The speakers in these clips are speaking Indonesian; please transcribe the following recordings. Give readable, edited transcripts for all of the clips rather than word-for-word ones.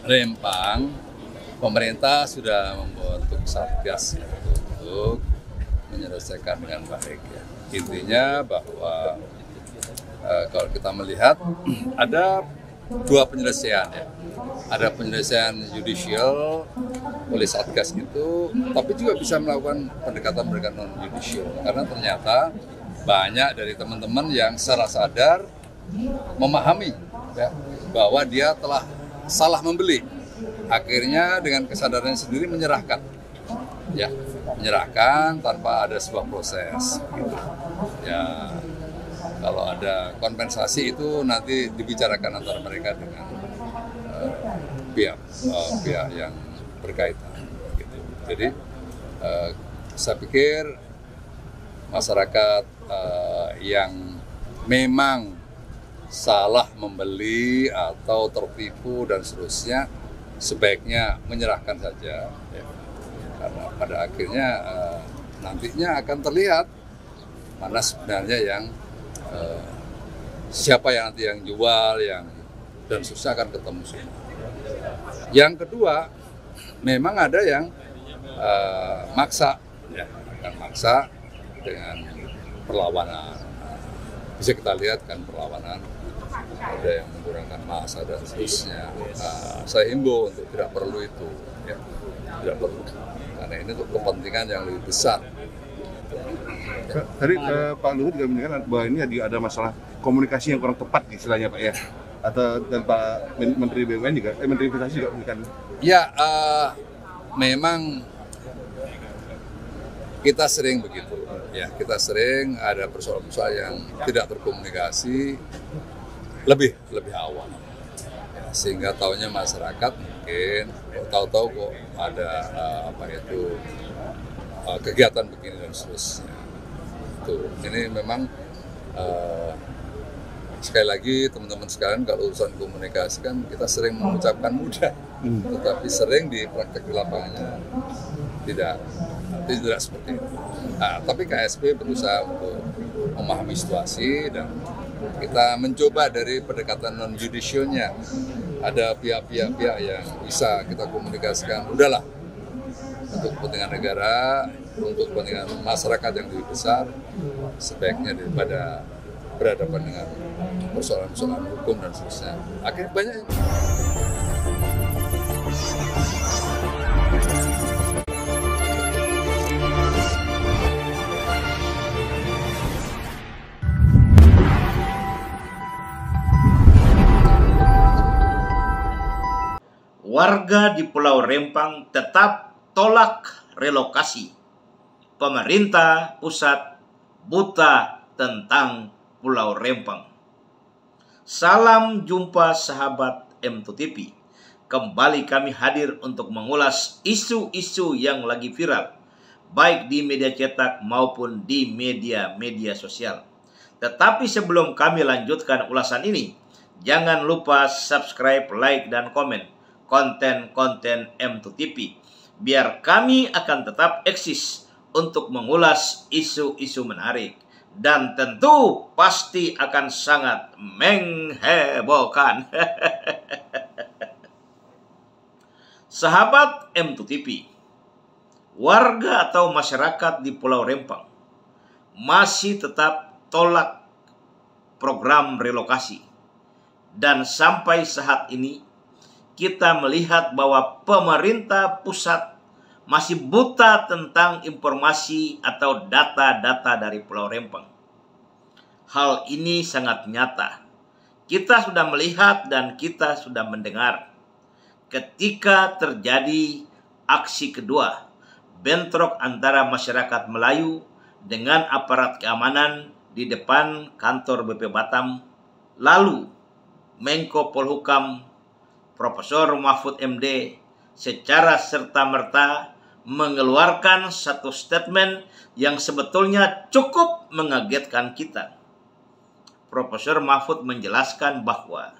Rempang, pemerintah sudah membentuk satgas untuk menyelesaikan dengan baik. Ya. Intinya bahwa kalau kita melihat ada dua penyelesaian ya. Ada penyelesaian judicial oleh satgas itu, tapi juga bisa melakukan pendekatan non-judicial. Karena ternyata banyak dari teman-teman yang secara sadar memahami ya, bahwa dia telah salah membeli. Akhirnya dengan kesadarannya sendiri menyerahkan. Ya, menyerahkan tanpa ada sebuah proses. Gitu. Ya, kalau ada kompensasi itu nanti dibicarakan antara mereka dengan pihak yang berkaitan. Gitu. Jadi saya pikir masyarakat yang memang salah membeli atau tertipu dan seterusnya sebaiknya menyerahkan saja. Ya. Karena pada akhirnya nantinya akan terlihat mana sebenarnya yang siapa yang nanti yang jual dan susah akan ketemu semua. Yang kedua, memang ada yang maksa, ya, akan maksa dengan perlawanan. Bisa kita lihat kan perlawanan, ada yang menggunakan massa dan seterusnya. Saya himbau untuk tidak perlu itu, ya, tidak perlu, karena ini untuk kepentingan yang lebih besar. Tadi Pak Luhut juga menyatakan bahwa ini ada masalah komunikasi yang kurang tepat istilahnya Pak ya, atau dan Pak Menteri BUMN juga, Menteri Investasi juga menyatakan. Ya, memang kita sering begitu, ya kita sering ada persoalan-persoalan yang tidak terkomunikasi lebih awal, ya, sehingga tahunya masyarakat mungkin tahu-tahu kok ada kegiatan begini dan seterusnya. Ini memang sekali lagi teman-teman sekalian, kalau urusan komunikasi kan kita sering mengucapkan mudah, tetapi sering di praktek di lapangannya tidak seperti itu. Nah, tapi KSP berusaha untuk memahami situasi dan kita mencoba dari pendekatan non-judicialnya. Ada pihak-pihak yang bisa kita komunikasikan, udahlah, untuk kepentingan negara, untuk kepentingan masyarakat yang lebih besar, sebaiknya daripada berhadapan dengan persoalan-persoalan hukum dan seterusnya. Akhirnya banyak. Warga di Pulau Rempang tetap tolak relokasi. Pemerintah pusat buta tentang Pulau Rempang. Salam jumpa sahabat M2TV. Kembali kami hadir untuk mengulas isu-isu yang lagi viral, baik di media cetak maupun di media-media sosial. Tetapi sebelum kami lanjutkan ulasan ini, jangan lupa subscribe, like, dan komen konten-konten M2TV, biar kami akan tetap eksis untuk mengulas isu-isu menarik dan tentu pasti akan sangat menghebohkan. Sahabat M2TV, warga atau masyarakat di Pulau Rempang masih tetap tolak program relokasi, dan sampai saat ini kita melihat bahwa pemerintah pusat masih buta tentang informasi atau data-data dari Pulau Rempang. Hal ini sangat nyata. Kita sudah melihat dan kita sudah mendengar ketika terjadi aksi kedua, bentrok antara masyarakat Melayu dengan aparat keamanan di depan kantor BP Batam. Lalu Menko Polhukam Profesor Mahfud MD secara serta-merta mengeluarkan satu statement yang sebetulnya cukup mengagetkan kita. Profesor Mahfud menjelaskan bahwa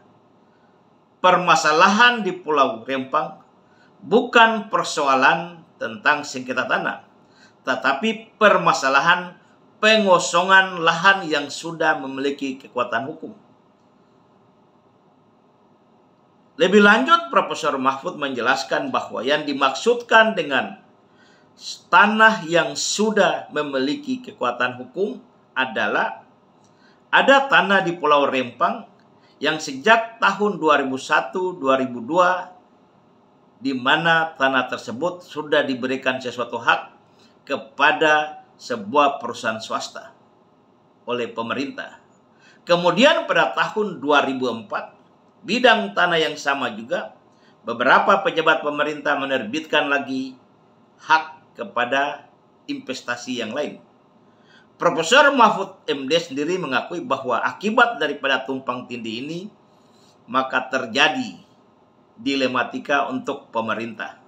permasalahan di Pulau Rempang bukan persoalan tentang sengketa tanah, tetapi permasalahan pengosongan lahan yang sudah memiliki kekuatan hukum. Lebih lanjut, Profesor Mahfud menjelaskan bahwa yang dimaksudkan dengan tanah yang sudah memiliki kekuatan hukum adalah ada tanah di Pulau Rempang yang sejak tahun 2001-2002 di mana tanah tersebut sudah diberikan sesuatu hak kepada sebuah perusahaan swasta oleh pemerintah. Kemudian pada tahun 2004, bidang tanah yang sama juga, beberapa pejabat pemerintah menerbitkan lagi hak kepada investasi yang lain. Profesor Mahfud MD sendiri mengakui bahwa akibat daripada tumpang tindih ini, maka terjadi dilematika untuk pemerintah.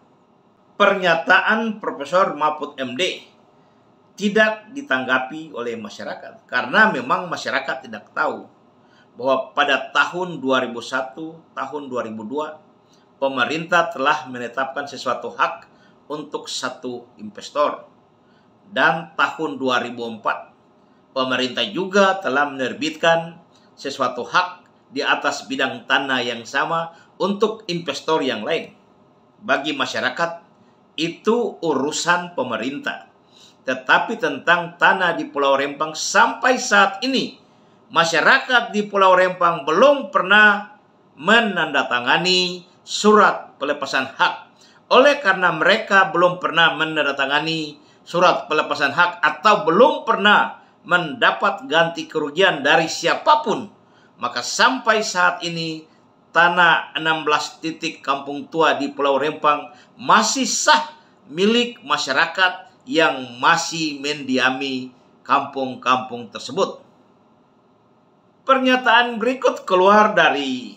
Pernyataan Profesor Mahfud MD tidak ditanggapi oleh masyarakat karena memang masyarakat tidak tahu bahwa pada tahun 2001, tahun 2002 pemerintah telah menetapkan sesuatu hak untuk satu investor, dan tahun 2004 pemerintah juga telah menerbitkan sesuatu hak di atas bidang tanah yang sama untuk investor yang lain. Bagi masyarakat itu urusan pemerintah. Tetapi tentang tanah di Pulau Rempang sampai saat ini masyarakat di Pulau Rempang belum pernah menandatangani surat pelepasan hak. Oleh karena mereka belum pernah menandatangani surat pelepasan hak atau belum pernah mendapat ganti kerugian dari siapapun, maka sampai saat ini tanah 16 titik kampung tua di Pulau Rempang masih sah milik masyarakat yang masih mendiami kampung-kampung tersebut. Pernyataan berikut keluar dari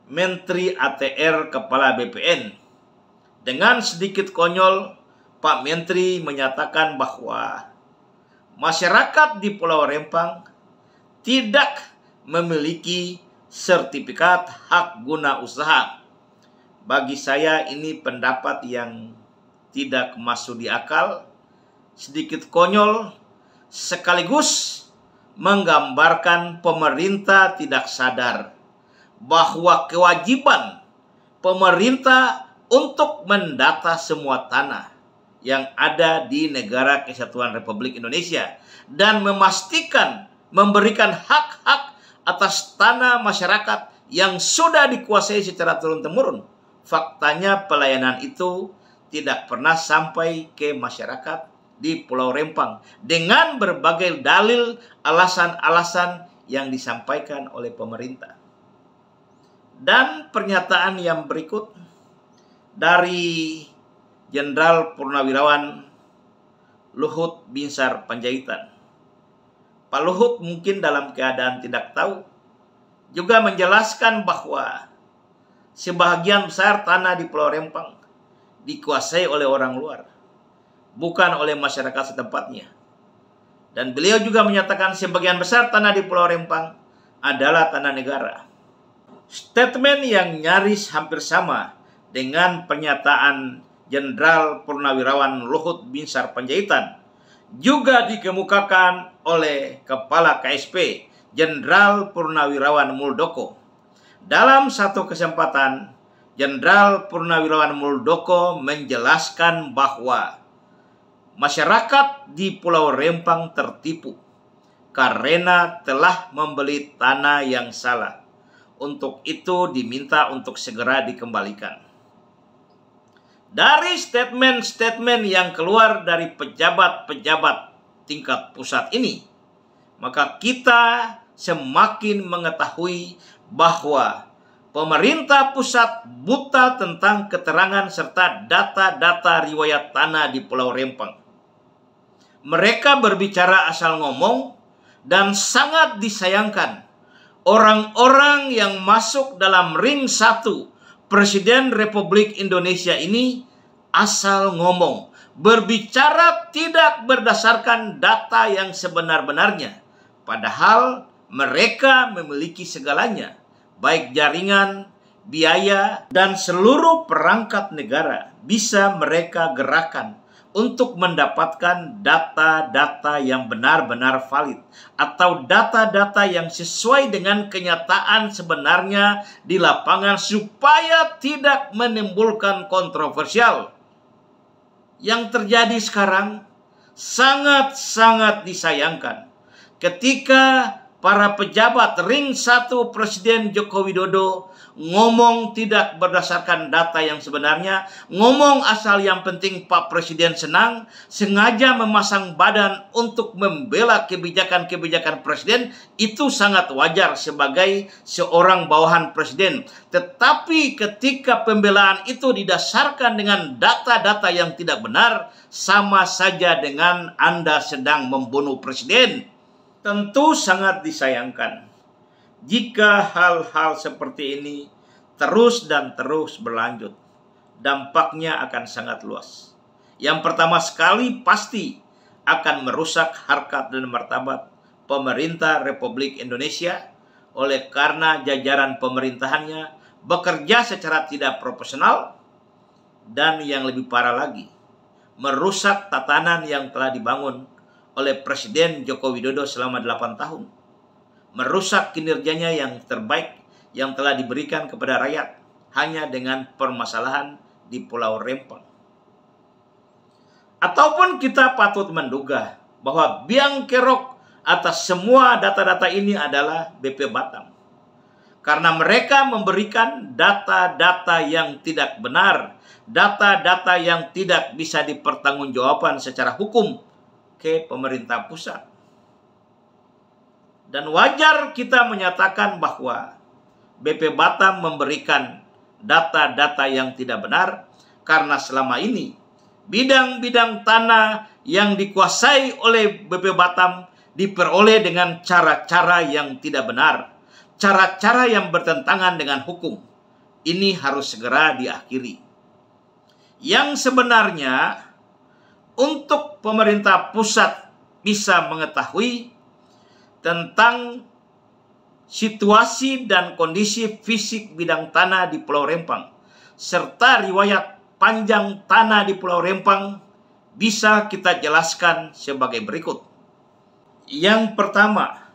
Menteri ATR Kepala BPN. Dengan sedikit konyol, Pak Menteri menyatakan bahwa masyarakat di Pulau Rempang tidak memiliki sertifikat hak guna usaha. Bagi saya ini pendapat yang tidak masuk di akal, sedikit konyol, sekaligus menggambarkan pemerintah tidak sadar bahwa kewajiban pemerintah untuk mendata semua tanah yang ada di Negara Kesatuan Republik Indonesia dan memastikan memberikan hak-hak atas tanah masyarakat yang sudah dikuasai secara turun-temurun. Faktanya pelayanan itu tidak pernah sampai ke masyarakat di Pulau Rempang dengan berbagai dalil, alasan-alasan yang disampaikan oleh pemerintah. Dan pernyataan yang berikut dari Jenderal Purnawirawan Luhut Binsar Panjaitan. Pak Luhut mungkin dalam keadaan tidak tahu juga menjelaskan bahwa sebahagian besar tanah di Pulau Rempang dikuasai oleh orang luar, bukan oleh masyarakat setempatnya. Dan beliau juga menyatakan sebagian besar tanah di Pulau Rempang adalah tanah negara. Statement yang nyaris hampir sama dengan pernyataan Jenderal Purnawirawan Luhut Binsar Panjaitan juga dikemukakan oleh Kepala KSP Jenderal Purnawirawan Muldoko. Dalam satu kesempatan, Jenderal Purnawirawan Muldoko menjelaskan bahwa masyarakat di Pulau Rempang tertipu karena telah membeli tanah yang salah. Untuk itu diminta untuk segera dikembalikan. Dari statement-statement yang keluar dari pejabat-pejabat tingkat pusat ini, maka kita semakin mengetahui bahwa pemerintah pusat buta tentang keterangan serta data-data riwayat tanah di Pulau Rempang. Mereka berbicara asal ngomong dan sangat disayangkan orang-orang yang masuk dalam ring 1 Presiden Republik Indonesia ini asal ngomong, berbicara tidak berdasarkan data yang sebenar-benarnya. Padahal mereka memiliki segalanya, baik jaringan, biaya, dan seluruh perangkat negara bisa mereka gerakkan untuk mendapatkan data-data yang benar-benar valid atau data-data yang sesuai dengan kenyataan sebenarnya di lapangan supaya tidak menimbulkan kontroversial. Yang terjadi sekarang sangat-sangat disayangkan ketika para pejabat ring 1 Presiden Joko Widodo ngomong tidak berdasarkan data yang sebenarnya, ngomong asal yang penting Pak Presiden senang, sengaja memasang badan untuk membela kebijakan-kebijakan Presiden, itu sangat wajar sebagai seorang bawahan Presiden. Tetapi ketika pembelaan itu didasarkan dengan data-data yang tidak benar, sama saja dengan Anda sedang membunuh Presiden. Tentu sangat disayangkan jika hal-hal seperti ini terus dan terus berlanjut. Dampaknya akan sangat luas. Yang pertama sekali pasti akan merusak harkat dan martabat pemerintah Republik Indonesia oleh karena jajaran pemerintahannya bekerja secara tidak profesional, dan yang lebih parah lagi, merusak tatanan yang telah dibangun oleh Presiden Joko Widodo selama 8 tahun. Merusak kinerjanya yang terbaik yang telah diberikan kepada rakyat hanya dengan permasalahan di Pulau Rempang. Ataupun kita patut menduga bahwa biang kerok atas semua data-data ini adalah BP Batam. Karena mereka memberikan data-data yang tidak benar, data-data yang tidak bisa dipertanggungjawabkan secara hukum ke pemerintah pusat. Dan wajar kita menyatakan bahwa BP Batam memberikan data-data yang tidak benar karena selama ini bidang-bidang tanah yang dikuasai oleh BP Batam diperoleh dengan cara-cara yang tidak benar, cara-cara yang bertentangan dengan hukum. Ini harus segera diakhiri. Yang sebenarnya untuk pemerintah pusat bisa mengetahui tentang situasi dan kondisi fisik bidang tanah di Pulau Rempang serta riwayat panjang tanah di Pulau Rempang bisa kita jelaskan sebagai berikut. Yang pertama,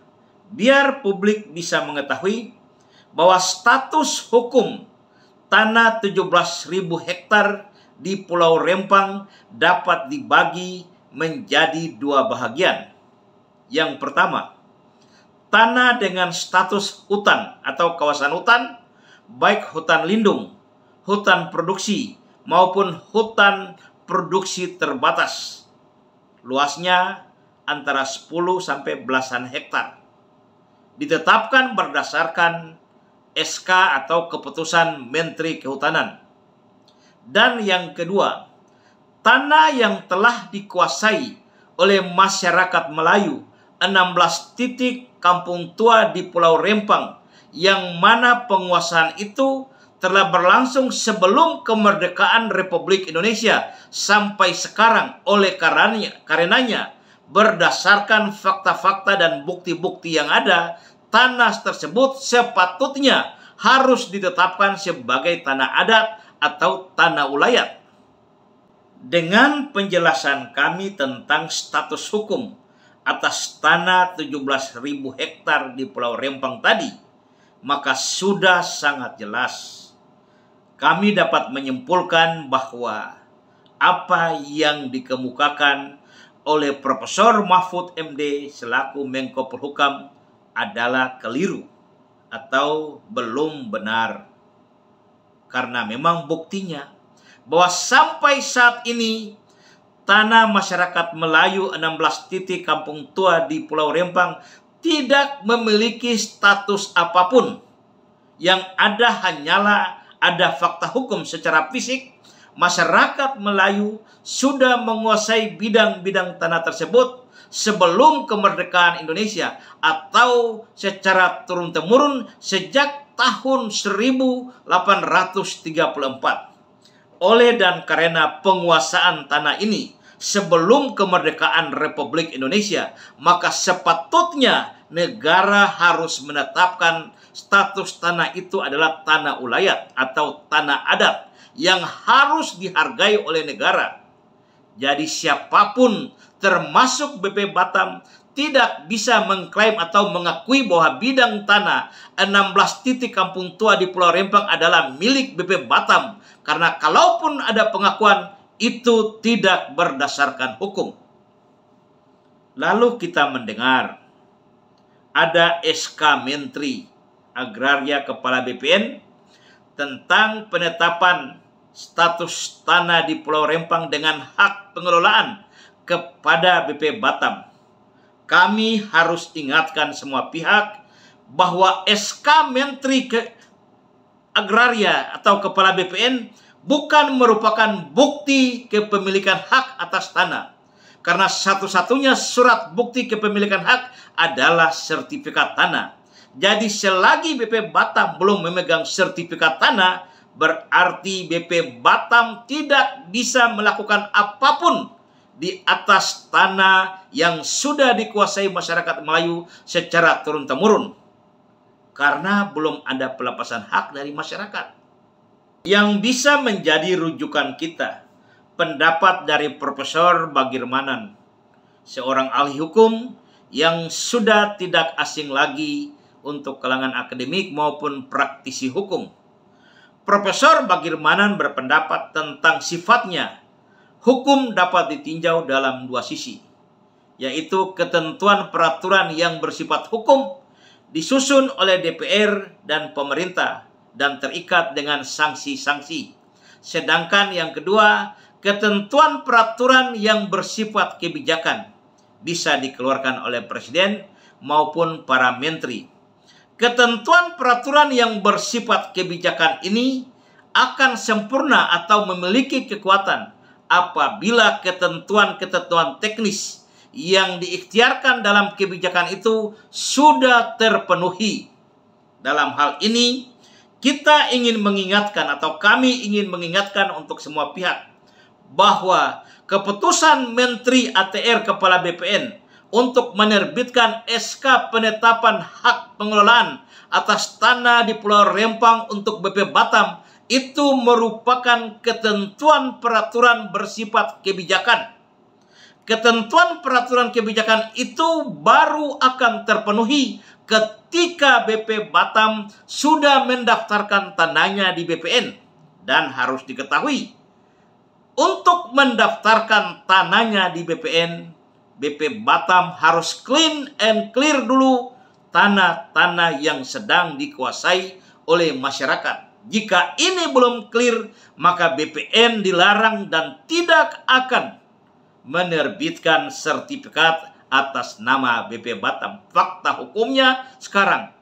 biar publik bisa mengetahui bahwa status hukum tanah 17.000 hektar di Pulau Rempang dapat dibagi menjadi 2 bahagian. Yang pertama, tanah dengan status hutan atau kawasan hutan, baik hutan lindung, hutan produksi, maupun hutan produksi terbatas. Luasnya antara 10 sampai belasan hektar. Ditetapkan berdasarkan SK atau keputusan Menteri Kehutanan. Dan yang kedua, tanah yang telah dikuasai oleh masyarakat Melayu 16 titik kampung tua di Pulau Rempang, yang mana penguasaan itu telah berlangsung sebelum kemerdekaan Republik Indonesia sampai sekarang. Oleh karenanya berdasarkan fakta-fakta dan bukti-bukti yang ada, tanah tersebut sepatutnya harus ditetapkan sebagai tanah adat atau tanah ulayat. Dengan penjelasan kami tentang status hukum atas tanah 17.000 hektar di Pulau Rempang tadi, maka sudah sangat jelas kami dapat menyimpulkan bahwa apa yang dikemukakan oleh Profesor Mahfud MD selaku Menko Polhukam adalah keliru atau belum benar. Karena memang buktinya bahwa sampai saat ini tanah masyarakat Melayu 16 titik kampung tua di Pulau Rempang tidak memiliki status apapun. Yang ada hanyalah ada fakta hukum secara fisik. Masyarakat Melayu sudah menguasai bidang-bidang tanah tersebut sebelum kemerdekaan Indonesia atau secara turun-temurun sejak tahun 1834. Oleh dan karena penguasaan tanah ini sebelum kemerdekaan Republik Indonesia, maka sepatutnya negara harus menetapkan status tanah itu adalah tanah ulayat atau tanah adat yang harus dihargai oleh negara. Jadi siapapun termasuk BP Batam tidak bisa mengklaim atau mengakui bahwa bidang tanah 16 titik kampung tua di Pulau Rempang adalah milik BP Batam. Karena kalaupun ada pengakuan, itu tidak berdasarkan hukum. Lalu kita mendengar ada SK Menteri Agraria Kepala BPN tentang penetapan status tanah di Pulau Rempang dengan hak pengelolaan kepada BP Batam. Kami harus ingatkan semua pihak bahwa SK Menteri Agraria atau Kepala BPN bukan merupakan bukti kepemilikan hak atas tanah. Karena satu-satunya surat bukti kepemilikan hak adalah sertifikat tanah. Jadi selagi BP Batam belum memegang sertifikat tanah, berarti BP Batam tidak bisa melakukan apapun di atas tanah yang sudah dikuasai masyarakat Melayu secara turun-temurun. Karena belum ada pelepasan hak dari masyarakat. Yang bisa menjadi rujukan kita, pendapat dari Profesor Bagirmanan, seorang ahli hukum yang sudah tidak asing lagi untuk kalangan akademik maupun praktisi hukum. Profesor Bagirmanan berpendapat tentang sifatnya hukum dapat ditinjau dalam dua sisi, yaitu ketentuan peraturan yang bersifat hukum disusun oleh DPR dan pemerintah dan terikat dengan sanksi-sanksi. Sedangkan yang kedua, ketentuan peraturan yang bersifat kebijakan bisa dikeluarkan oleh presiden maupun para menteri. Ketentuan peraturan yang bersifat kebijakan ini akan sempurna atau memiliki kekuatan apabila ketentuan-ketentuan teknis yang diikhtiarkan dalam kebijakan itu sudah terpenuhi. Dalam hal ini, kita ingin mengingatkan atau kami ingin mengingatkan untuk semua pihak bahwa keputusan Menteri ATR Kepala BPN untuk menerbitkan SK penetapan hak pengelolaan atas tanah di Pulau Rempang untuk BP Batam itu merupakan ketentuan peraturan bersifat kebijakan. Ketentuan peraturan kebijakan itu baru akan terpenuhi ketika BP Batam sudah mendaftarkan tanahnya di BPN. Dan harus diketahui, untuk mendaftarkan tanahnya di BPN, BP Batam harus clean and clear dulu tanah-tanah yang sedang dikuasai oleh masyarakat. Jika ini belum clear, maka BPN dilarang dan tidak akan menerbitkan sertifikat atas nama BP Batam. Fakta hukumnya sekarang,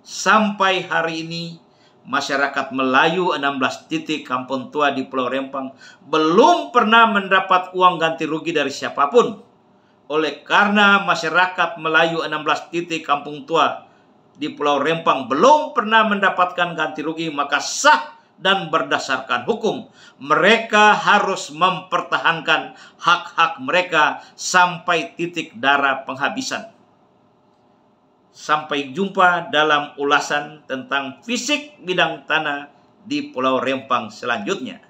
sampai hari ini, masyarakat Melayu 16 titik kampung tua di Pulau Rempang belum pernah mendapat uang ganti rugi dari siapapun. Oleh karena masyarakat Melayu 16 titik kampung tua di Pulau Rempang belum pernah mendapatkan ganti rugi, maka sah dan berdasarkan hukum mereka harus mempertahankan hak-hak mereka sampai titik darah penghabisan. Sampai jumpa dalam ulasan tentang fisik bidang tanah di Pulau Rempang selanjutnya.